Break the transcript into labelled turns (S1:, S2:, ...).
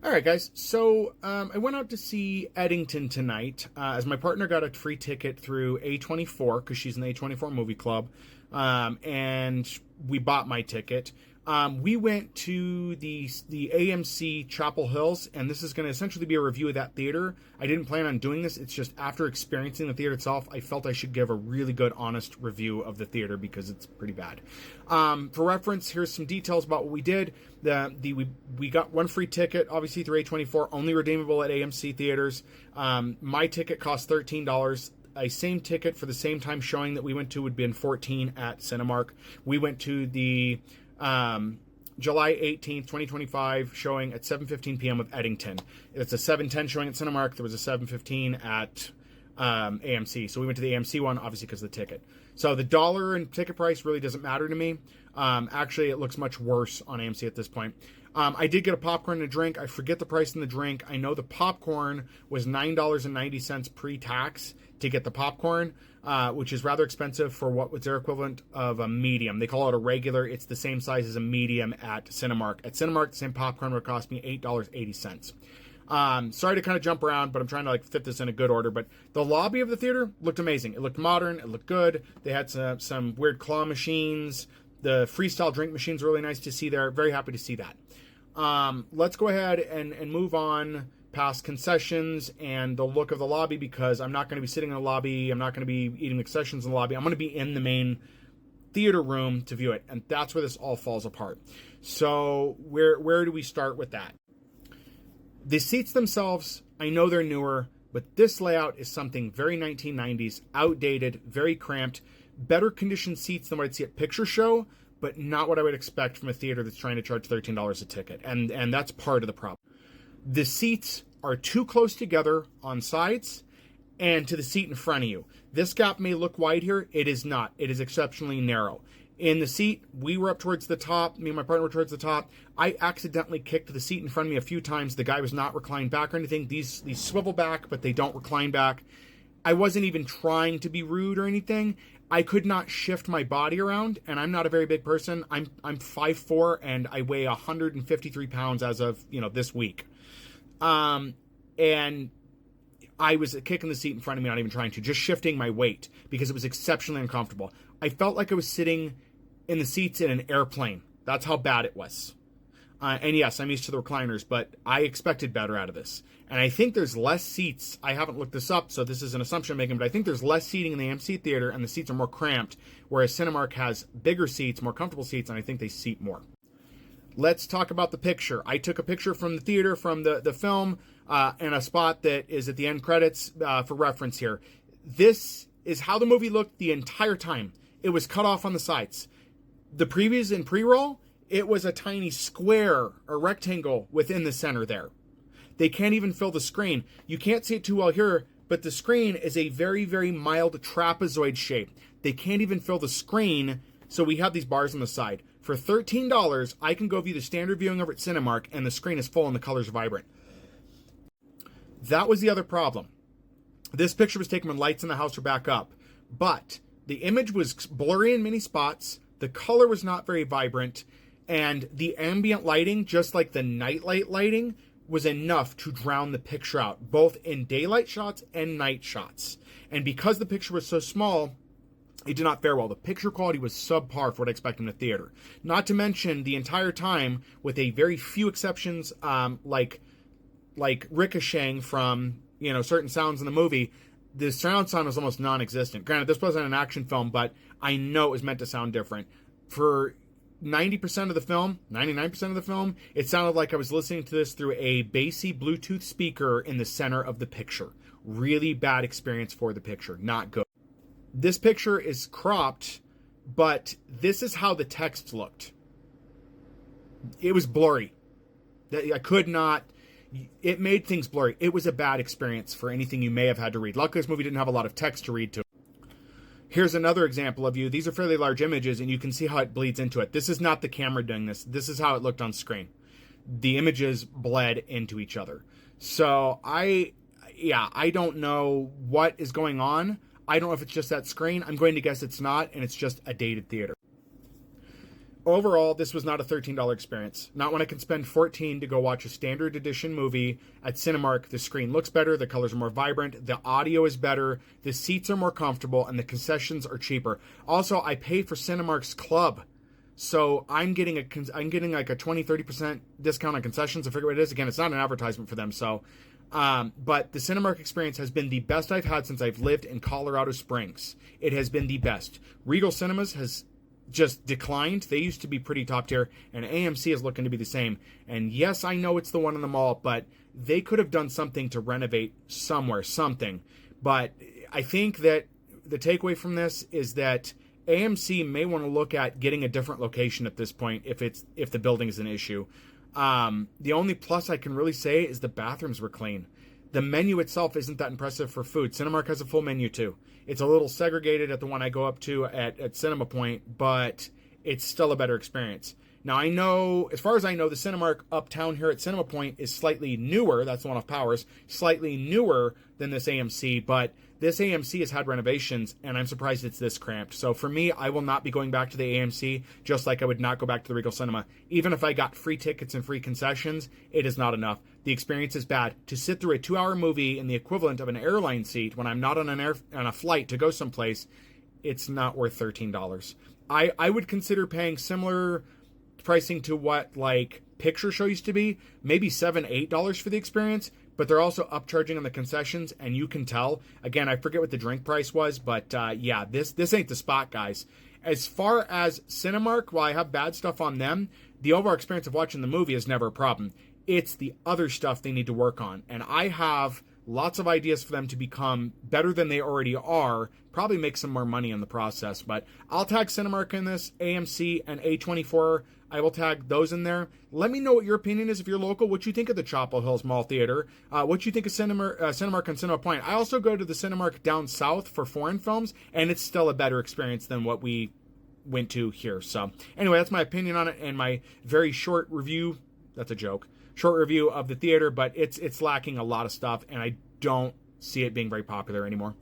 S1: All right, guys. So I went out to see Eddington tonight as my partner got a free ticket through A24 because she's in the A24 movie club, and we bought my ticket. We went to the AMC Chapel Hills, and this is going to essentially be a review of that theater. I didn't plan on doing this. It's just after experiencing the theater itself, I felt I should give a really good, honest review of the theater because it's pretty bad. For reference, here's some details about what we did. We got one free ticket, obviously through A24, only redeemable at AMC theaters. My ticket cost $13. A same ticket for the same time showing that we went to would be in 14 at Cinemark. We went to the July 18th, 2025 showing at 7:15 p.m. of Eddington. It's a 7:10 showing at Cinemark. There was a 7:15 at AMC. So we went to the AMC one, obviously because of the ticket. So the dollar and ticket price really doesn't matter to me. Actually, it looks much worse on AMC at this point. I did get a popcorn and a drink. I forget the price in the drink. I know the popcorn was $9.90 pre-tax to get the popcorn, which is rather expensive for what was their equivalent of a medium. They call it a regular. It's the same size as a medium at Cinemark. At Cinemark, the same popcorn would cost me $8.80. Sorry to kind of jump around, but I'm trying to fit this in a good order. But the lobby of the theater looked amazing. It looked modern. It looked good. They had some weird claw machines. The freestyle drink machines were really nice to see there. Very happy to see that. Let's go ahead and move on past concessions and the look of the lobby because I'm not going to be sitting in the lobby. I'm not going to be eating the concessions in the lobby. I'm going to be in the main theater room to view it. And that's where this all falls apart. So where do we start with that? The seats themselves, I know they're newer, but this layout is something very 1990s, outdated, very cramped, better conditioned seats than what I'd see at Picture Show, but not what I would expect from a theater that's trying to charge $13 a ticket. And that's part of the problem. The seats are too close together on sides and to the seat in front of you. This gap may look wide here. It is not. It is exceptionally narrow. In the seat, we were up towards the top. Me and my partner were towards the top. I accidentally kicked the seat in front of me a few times. The guy was not reclined back or anything. These swivel back, but they don't recline back. I wasn't even trying to be rude or anything. I could not shift my body around, and I'm not a very big person. I'm 5'4", and I weigh 153 pounds as of this week. And I was kicking the seat in front of me, not even trying to, just shifting my weight because it was exceptionally uncomfortable. I felt like I was sitting in the seats in an airplane. That's how bad it was. And yes, I'm used to the recliners, but I expected better out of this. And I think there's less seats. I haven't looked this up, so this is an assumption I'm making, but I think there's less seating in the AMC theater, and the seats are more cramped, whereas Cinemark has bigger seats, more comfortable seats, and I think they seat more. Let's talk about the picture. I took a picture from the theater, from the film, and a spot that is at the end credits for reference here. This is how the movie looked the entire time. It was cut off on the sides. The previews and pre-roll, it was a tiny square or rectangle within the center there. They can't even fill the screen. You can't see it too well here, but the screen is a very, very mild trapezoid shape. They can't even fill the screen, so we have these bars on the side. For $13, I can go view the standard viewing over at Cinemark, and the screen is full and the colors are vibrant. That was the other problem. This picture was taken when lights in the house were back up, but the image was blurry in many spots, the color was not very vibrant, and the ambient lighting, just like the nightlight lighting, was enough to drown the picture out, both in daylight shots and night shots. And because the picture was so small, it did not fare well. The picture quality was subpar for what I expect in a theater. Not to mention the entire time, with a very few exceptions, like ricocheting from certain sounds in the movie, the surround sound was almost non-existent. Granted, this wasn't an action film, but I know it was meant to sound different. For 90% of the film, 99% of the film, it sounded like I was listening to this through a bassy Bluetooth speaker in the center of the picture. Really bad experience for the picture. Not good. This picture is cropped, but this is how the text looked. It was blurry. I could not... It made things blurry. It was a bad experience for anything you may have had to read. Luckily, this movie didn't have a lot of text to read to. Here's another example of you. These are fairly large images, and you can see how it bleeds into it. This is not the camera doing this. This is how it looked on screen. The images bled into each other. So I don't know what is going on. I don't know if it's just that screen. I'm going to guess it's not, and it's just a dated theater. Overall, this was not a $13 experience. Not when I can spend $14 to go watch a standard edition movie at Cinemark. The screen looks better, the colors are more vibrant, the audio is better, the seats are more comfortable, and the concessions are cheaper. Also, I pay for Cinemark's club. So I'm getting like a 20-30% discount on concessions. I forget what it is. Again, it's not an advertisement for them. So, but the Cinemark experience has been the best I've had since I've lived in Colorado Springs. It has been the best. Regal Cinemas has just declined. They used to be pretty top tier, and AMC is looking to be the same. And yes, I know it's the one in the mall, but they could have done something to renovate something. But I think that the takeaway from this is that AMC may want to look at getting a different location at this point if the building is an issue. The only plus I can really say is the bathrooms were clean. The menu itself isn't that impressive for food. Cinemark has a full menu too. It's a little segregated at the one I go up to at Cinema Point, but it's still a better experience. Now I know, as far as I know, the Cinemark uptown here at Cinema Point is slightly newer. That's the one off Powers, slightly newer than this AMC, but this AMC has had renovations, and I'm surprised it's this cramped. So for me, I will not be going back to the AMC, just like I would not go back to the Regal Cinema. Even if I got free tickets and free concessions, it is not enough. The experience is bad. To sit through a 2-hour movie in the equivalent of an airline seat when I'm not on a flight to go someplace, it's not worth $13. I would consider paying similar pricing to what like Picture Show used to be, maybe $7-8 for the experience, but they're also upcharging on the concessions, and you can tell. Again, I forget what the drink price was, but yeah, this ain't the spot, guys. As far as Cinemark, while I have bad stuff on them, the overall experience of watching the movie is never a problem. It's the other stuff they need to work on, and I have lots of ideas for them to become better than they already are, probably make some more money in the process. But I'll tag Cinemark in this, AMC and A24. I will tag those in there. Let me know what your opinion is if you're local, what you think of the Chapel Hills Mall Theater, what you think of Cinemark and Cinema Point. I also go to the Cinemark down south for foreign films, and it's still a better experience than what we went to here. So anyway, that's my opinion on it and my very short review. That's a joke. Short review of the theater, but it's lacking a lot of stuff, and I don't see it being very popular anymore.